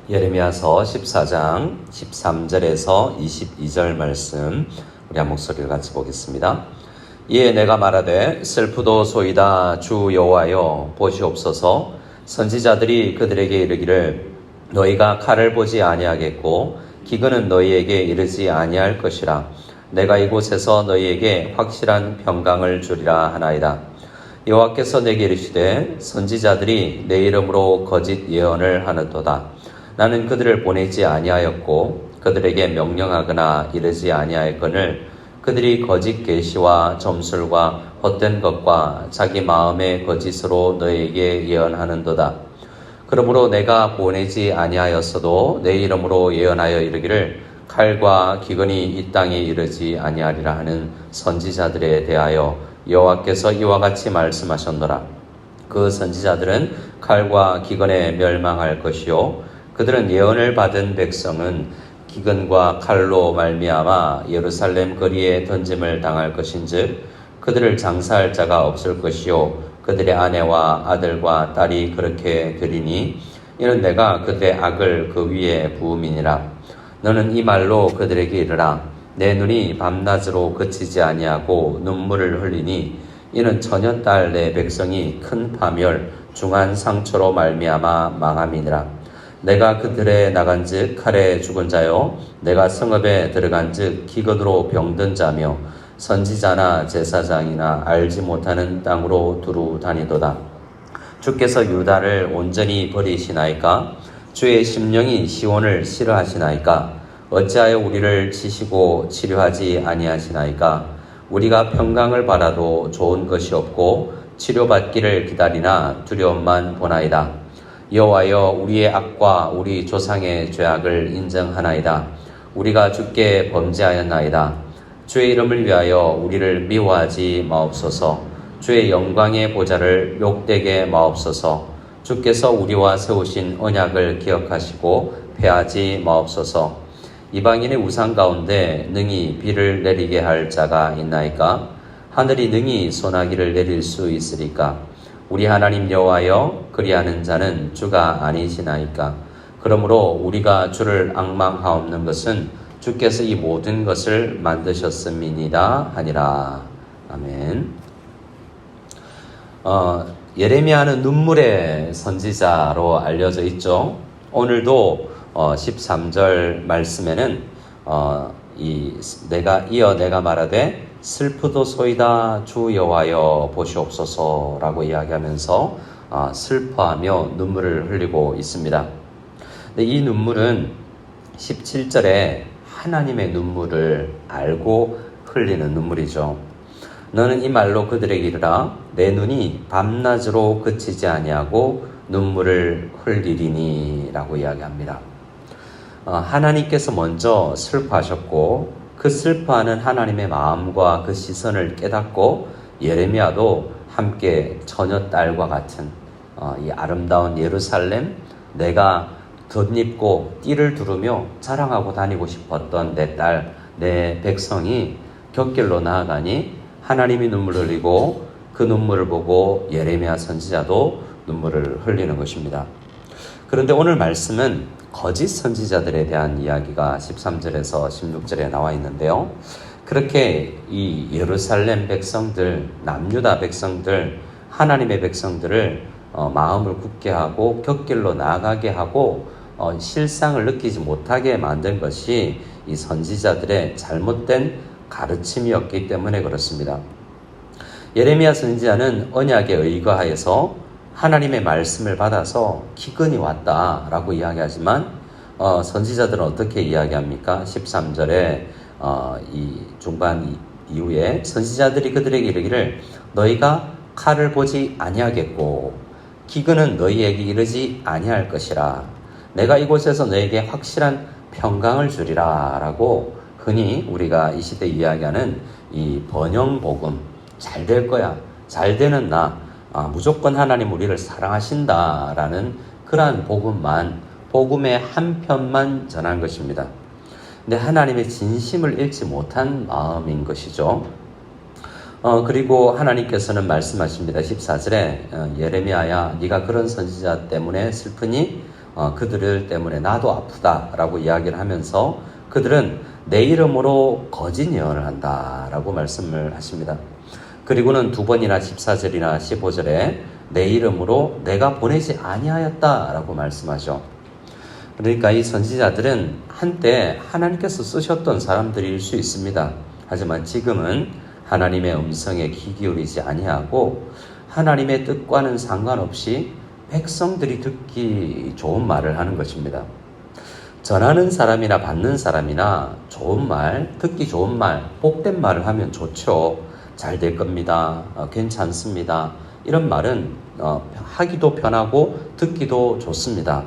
예레미야서 14장 13절에서 22절 말씀 우리 한 목소리를 같이 보겠습니다. 이에 내가 말하되 슬프도소이다 주 여호와여 보시옵소서. 선지자들이 그들에게 이르기를 너희가 칼을 보지 아니하겠고 기근은 너희에게 이르지 아니할 것이라. 내가 이곳에서 너희에게 확실한 평강을 주리라 하나이다. 여호와께서 내게 이르시되 선지자들이 내 이름으로 거짓 예언을 하는도다. 나는 그들을 보내지 아니하였고 그들에게 명령하거나 이르지 아니하였거늘 그들이 거짓 계시와 점술과 헛된 것과 자기 마음의 거짓으로 너에게 예언하는도다. 그러므로 내가 보내지 아니하였어도 내 이름으로 예언하여 이르기를 칼과 기근이 이 땅에 이르지 아니하리라 하는 선지자들에 대하여 여호와께서 이와 같이 말씀하셨노라. 그 선지자들은 칼과 기근에 멸망할 것이요 그들은 예언을 받은 백성은 기근과 칼로 말미암아 예루살렘 거리에 던짐을 당할 것인즉 그들을 장사할 자가 없을 것이요 그들의 아내와 아들과 딸이 그렇게 되리니 이는 내가 그들의 악을 그 위에 부음이니라. 너는 이 말로 그들에게 이르라. 내 눈이 밤낮으로 그치지 아니하고 눈물을 흘리니 이는 처녀딸 내 백성이 큰 파멸 중한 상처로 말미암아 망함이니라. 내가 그들에 나간즉 칼에 죽은 자요 내가 성읍에 들어간즉 기근으로 병든 자며 선지자나 제사장이나 알지 못하는 땅으로 두루 다니도다. 주께서 유다를 온전히 버리시나이까? 주의 심령이 시온을 싫어하시나이까? 어찌하여 우리를 치시고 치료하지 아니하시나이까? 우리가 평강을 바라도 좋은 것이 없고 치료받기를 기다리나 두려움만 보나이다. 여호와여 우리의 악과 우리 조상의 죄악을 인정하나이다. 우리가 주께 범죄하였나이다. 주의 이름을 위하여 우리를 미워하지 마옵소서. 주의 영광의 보좌를 욕되게 마옵소서. 주께서 우리와 세우신 언약을 기억하시고 패하지 마옵소서. 이방인의 우상 가운데 능히 비를 내리게 할 자가 있나이까? 하늘이 능히 소나기를 내릴 수 있으리까? 우리 하나님 여호와여 그리하는 자는 주가 아니시나이까? 그러므로 우리가 주를 앙망하옵는 것은 주께서 이 모든 것을 만드셨음이니라 하니라. 아멘. 예레미야는 눈물의 선지자로 알려져 있죠. 오늘도 13절 말씀에는 내가 말하되 슬프도소이다 주 여호와여 보시옵소서라고 이야기하면서 슬퍼하며 눈물을 흘리고 있습니다. 근데 이 눈물은 17절에 하나님의 눈물을 알고 흘리는 눈물이죠. 너는 이 말로 그들에게 이르라. 내 눈이 밤낮으로 그치지 아니하고 눈물을 흘리리니 라고 이야기합니다. 하나님께서 먼저 슬퍼하셨고 그 슬퍼하는 하나님의 마음과 그 시선을 깨닫고 예레미야도 함께 처녀딸과 같은 이 아름다운 예루살렘 내가 덧입고 띠를 두르며 자랑하고 다니고 싶었던 내 딸, 내 백성이 곁길로 나아가니 하나님이 눈물을 흘리고 그 눈물을 보고 예레미야 선지자도 눈물을 흘리는 것입니다. 그런데 오늘 말씀은 거짓 선지자들에 대한 이야기가 13절에서 16절에 나와 있는데요. 그렇게 이 예루살렘 백성들, 남유다 백성들, 하나님의 백성들을 마음을 굳게 하고 곁길로 나아가게 하고 실상을 느끼지 못하게 만든 것이 이 선지자들의 잘못된 가르침이었기 때문에 그렇습니다. 예레미야 선지자는 언약에 의거하여서 하나님의 말씀을 받아서 기근이 왔다라고 이야기하지만 선지자들은 어떻게 이야기합니까? 13절에 이 중반 이후에 선지자들이 그들에게 이르기를 너희가 칼을 보지 아니하겠고 기근은 너희에게 이르지 아니할 것이라. 내가 이곳에서 너에게 확실한 평강을 주리라 라고 흔히 우리가 이 시대에 이야기하는 이 번영복음, 잘 될 거야, 잘 되는 나, 무조건 하나님 우리를 사랑하신다라는 그러한 복음의 한 편만 전한 것입니다. 근데 하나님의 진심을 잃지 못한 마음인 것이죠. 그리고 하나님께서는 말씀하십니다. 14절에 예레미야야 네가 그런 선지자 때문에 슬프니 그들 때문에 나도 아프다라고 이야기를 하면서 그들은 내 이름으로 거짓 예언을 한다라고 말씀을 하십니다. 그리고는 두 번이나 14절이나 15절에 내 이름으로 내가 보내지 아니하였다라고 말씀하죠. 그러니까 이 선지자들은 한때 하나님께서 쓰셨던 사람들일 수 있습니다. 하지만 지금은 하나님의 음성에 귀 기울이지 아니하고 하나님의 뜻과는 상관없이 백성들이 듣기 좋은 말을 하는 것입니다. 전하는 사람이나 받는 사람이나 좋은 말, 듣기 좋은 말, 복된 말을 하면 좋죠. 잘 될 겁니다. 괜찮습니다. 이런 말은 하기도 편하고 듣기도 좋습니다.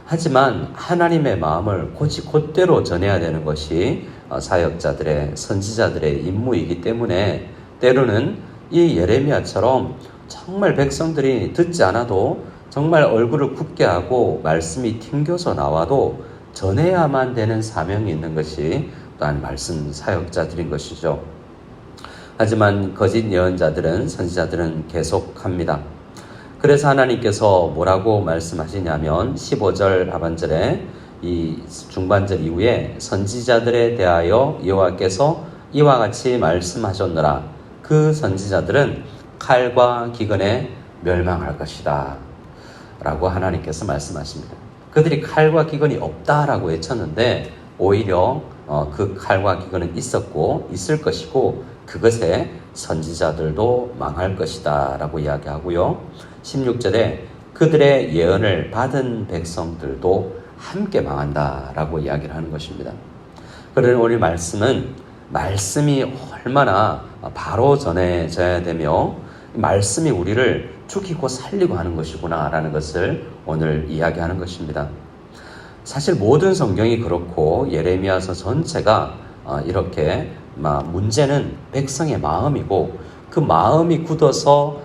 하지만 하나님의 마음을 곧대로 전해야 되는 것이 사역자들의, 선지자들의 임무이기 때문에 때로는 이 예레미야처럼 정말 백성들이 듣지 않아도 정말 얼굴을 굳게 하고 말씀이 튕겨서 나와도 전해야만 되는 사명이 있는 것이 또한 말씀 사역자들인 것이죠. 하지만 거짓 예언자들은, 선지자들은 계속합니다. 그래서 하나님께서 뭐라고 말씀하시냐면 15절 하반절에 이 중반절 이후에 선지자들에 대하여 여호와께서 이와 같이 말씀하셨노라. 그 선지자들은 칼과 기근에 멸망할 것이다 라고 하나님께서 말씀하십니다. 그들이 칼과 기근이 없다라고 외쳤는데 오히려 그 칼과 기근은 있었고 있을 것이고 그것에 선지자들도 망할 것이다 라고 이야기하고요. 16절에 그들의 예언을 받은 백성들도 함께 망한다 라고 이야기를 하는 것입니다. 그러나 오늘 말씀은 말씀이 얼마나 바로 전해져야 되며 말씀이 우리를 죽이고 살리고 하는 것이구나 라는 것을 오늘 이야기하는 것입니다. 사실 모든 성경이 그렇고 예레미야서 전체가 이렇게 문제는 백성의 마음이고 그 마음이 굳어서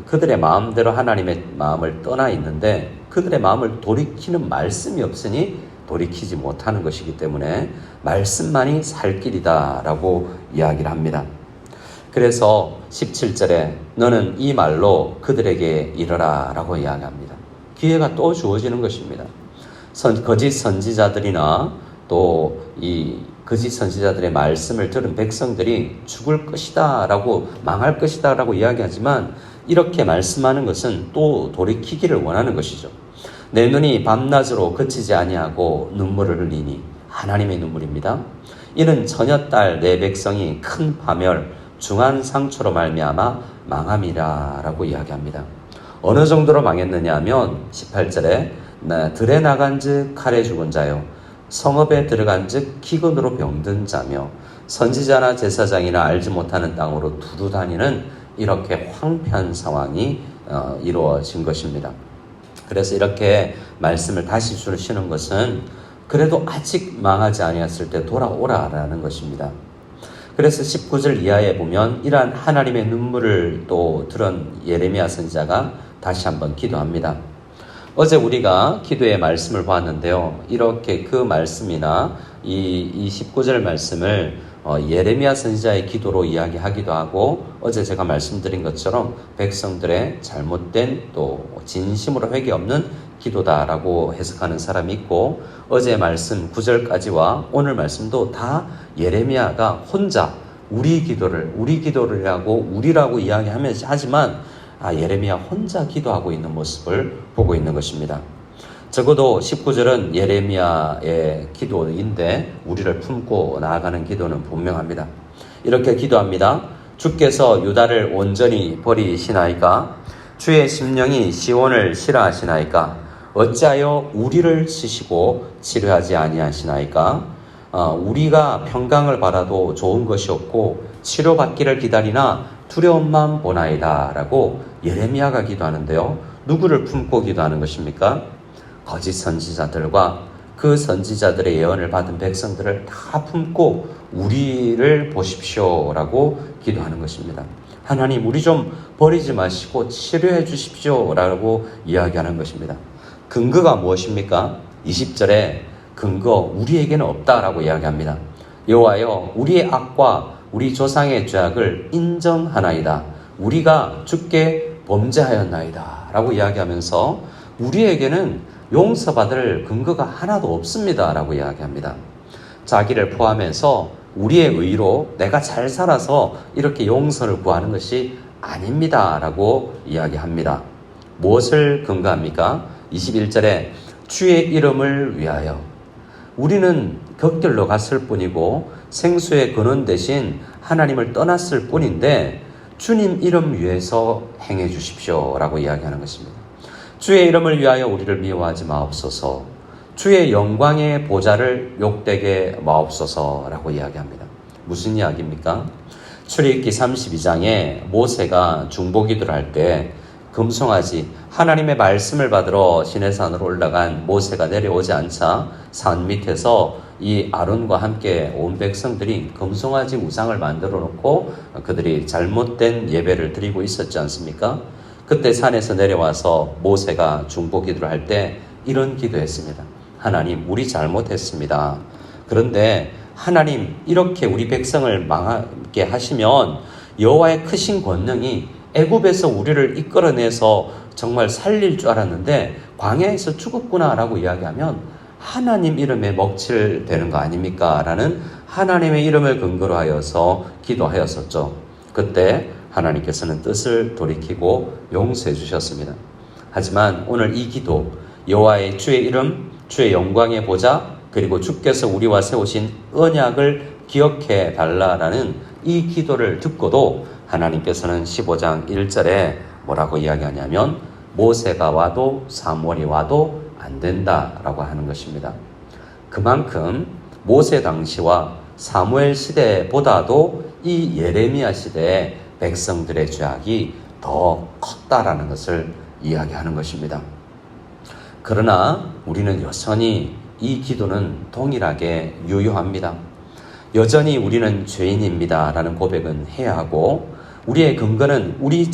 그들의 마음대로 하나님의 마음을 떠나 있는데 그들의 마음을 돌이키는 말씀이 없으니 돌이키지 못하는 것이기 때문에 말씀만이 살 길이다 라고 이야기를 합니다. 그래서 17절에 너는 이 말로 그들에게 이르라 라고 이야기합니다. 기회가 또 주어지는 것입니다. 거짓 선지자들이나 또 이 거짓 선지자들의 말씀을 들은 백성들이 죽을 것이다 라고 망할 것이다 라고 이야기하지만 이렇게 말씀하는 것은 또 돌이키기를 원하는 것이죠. 내 눈이 밤낮으로 그치지 아니하고 눈물을 흘리니 하나님의 눈물입니다. 이는 처녀딸 내 백성이 큰 파멸 중한 상처로 말미암아 망함이라 라고 이야기합니다. 어느 정도로 망했느냐 하면 18절에 들에 나간 즉 칼에 죽은 자요 성읍에 들어간 즉 기근으로 병든 자며 선지자나 제사장이나 알지 못하는 땅으로 두루 다니는 이렇게 황폐한 상황이 이루어진 것입니다. 그래서 이렇게 말씀을 다시 주시는 것은 그래도 아직 망하지 아니었을 때 돌아오라라는 것입니다. 그래서 19절 이하에 보면 이러한 하나님의 눈물을 또 들은 예레미야 선지자가 다시 한번 기도합니다. 어제 우리가 기도의 말씀을 보았는데요. 이렇게 그 말씀이나 이 19절 말씀을 예레미야 선지자의 기도로 이야기하기도 하고 어제 제가 말씀드린 것처럼 백성들의 잘못된 또 진심으로 회개 없는 기도다라고 해석하는 사람이 있고 어제 말씀 9절까지와 오늘 말씀도 다 예레미야가 혼자 우리 기도를 하고 우리라고 이야기하면서 하지만 예레미야 혼자 기도하고 있는 모습을 보고 있는 것입니다. 적어도 19절은 예레미야의 기도인데 우리를 품고 나아가는 기도는 분명합니다. 이렇게 기도합니다. 주께서 유다를 온전히 버리시나이까? 주의 심령이 시온을 싫어하시나이까? 어찌하여 우리를 치시고 치료하지 아니하시나이까? 우리가 평강을 바라도 좋은 것이 없고 치료받기를 기다리나 두려움만 보나이다 라고 예레미야가 기도하는데요. 누구를 품고 기도하는 것입니까? 거짓 선지자들과 그 선지자들의 예언을 받은 백성들을 다 품고 우리를 보십시오 라고 기도하는 것입니다. 하나님 우리 좀 버리지 마시고 치료해 주십시오 라고 이야기하는 것입니다. 근거가 무엇입니까? 20절에 근거 우리에게는 없다라고 이야기합니다. 여호와여 우리의 악과 우리 조상의 죄악을 인정하나이다. 우리가 주께 범죄하였나이다 라고 이야기하면서 우리에게는 용서받을 근거가 하나도 없습니다 라고 이야기합니다. 자기를 포함해서 우리의 의로 내가 잘 살아서 이렇게 용서를 구하는 것이 아닙니다 라고 이야기합니다. 무엇을 근거합니까? 21절에 주의 이름을 위하여. 우리는 격들로 갔을 뿐이고 생수의 근원 대신 하나님을 떠났을 뿐인데 주님 이름 위해서 행해 주십시오 라고 이야기하는 것입니다. 주의 이름을 위하여 우리를 미워하지 마옵소서. 주의 영광의 보좌를 욕되게 마옵소서 라고 이야기합니다. 무슨 이야기입니까? 출애굽기 32장에 모세가 중보기도를 할 때 금송아지 하나님의 말씀을 받으러 시내산으로 올라간 모세가 내려오지 않자 산 밑에서 이 아론과 함께 온 백성들이 금송아지 우상을 만들어 놓고 그들이 잘못된 예배를 드리고 있었지 않습니까? 그때 산에서 내려와서 모세가 중보기도를 할 때 이런 기도했습니다. 하나님, 우리 잘못했습니다. 그런데 하나님, 이렇게 우리 백성을 망하게 하시면 여호와의 크신 권능이 애굽에서 우리를 이끌어내서 정말 살릴 줄 알았는데 광야에서 죽었구나라고 이야기하면 하나님 이름에 먹칠되는 거 아닙니까? 라는 하나님의 이름을 근거로 하여서 기도하였었죠. 그때 하나님께서는 뜻을 돌이키고 용서해 주셨습니다. 하지만 오늘 이 기도, 여호와의 주의 이름, 주의 영광의 보좌, 그리고 주께서 우리와 세우신 언약을 기억해 달라라는 이 기도를 듣고도 하나님께서는 15장 1절에 뭐라고 이야기하냐면 모세가 와도 사무엘이 와도 안 된다라고 하는 것입니다. 그만큼 모세 당시와 사무엘 시대보다도 이 예레미야 시대에 백성들의 죄악이 더 컸다라는 것을 이야기하는 것입니다. 그러나 우리는 여전히 이 기도는 동일하게 유효합니다. 여전히 우리는 죄인입니다 라는 고백은 해야 하고, 우리의 근거는 우리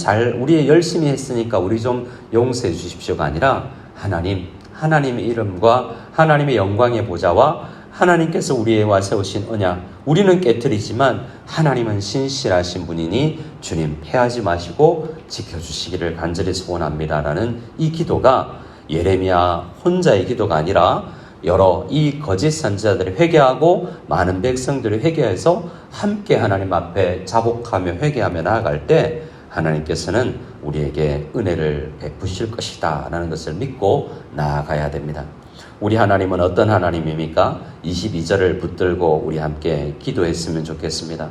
열심히 했으니까 우리 좀 용서해 주십시오가 아니라 하나님의 이름과 하나님의 영광의 보좌와 하나님께서 우리와 세우신 언약, 우리는 깨트리지만 하나님은 신실하신 분이니 주님 패하지 마시고 지켜주시기를 간절히 소원합니다 라는 이 기도가 예레미야 혼자의 기도가 아니라 여러 이 거짓 선지자들이 회개하고 많은 백성들이 회개해서 함께 하나님 앞에 자복하며 회개하며 나아갈 때 하나님께서는 우리에게 은혜를 베푸실 것이다 라는 것을 믿고 나아가야 됩니다. 우리 하나님은 어떤 하나님입니까? 22절을 붙들고 우리 함께 기도했으면 좋겠습니다.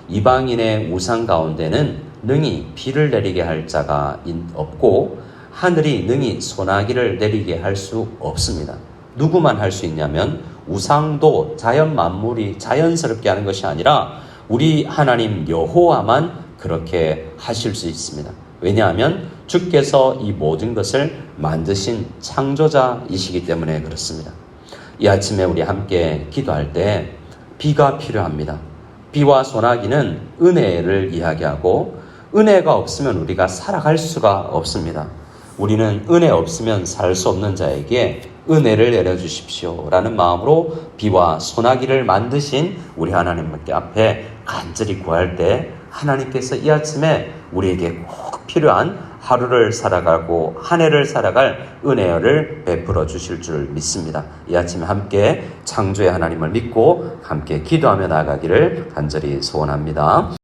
이방인의 우상 가운데는 능히 비를 내리게 할 자가 없고 하늘이 능히 소나기를 내리게 할 수 없습니다. 누구만 할 수 있냐면 우상도 자연 만물이 자연스럽게 하는 것이 아니라 우리 하나님 여호와만 그렇게 하실 수 있습니다. 왜냐하면 주께서 이 모든 것을 만드신 창조자이시기 때문에 그렇습니다. 이 아침에 우리 함께 기도할 때 비가 필요합니다. 비와 소나기는 은혜를 이야기하고 은혜가 없으면 우리가 살아갈 수가 없습니다. 우리는 은혜 없으면 살 수 없는 자에게 은혜를 내려주십시오 라는 마음으로 비와 소나기를 만드신 우리 하나님 앞에 간절히 구할 때 하나님께서 이 아침에 우리에게 꼭 필요한 하루를 살아가고 한 해를 살아갈 은혜를 베풀어 주실 줄 믿습니다. 이 아침에 함께 창조의 하나님을 믿고 함께 기도하며 나아가기를 간절히 소원합니다.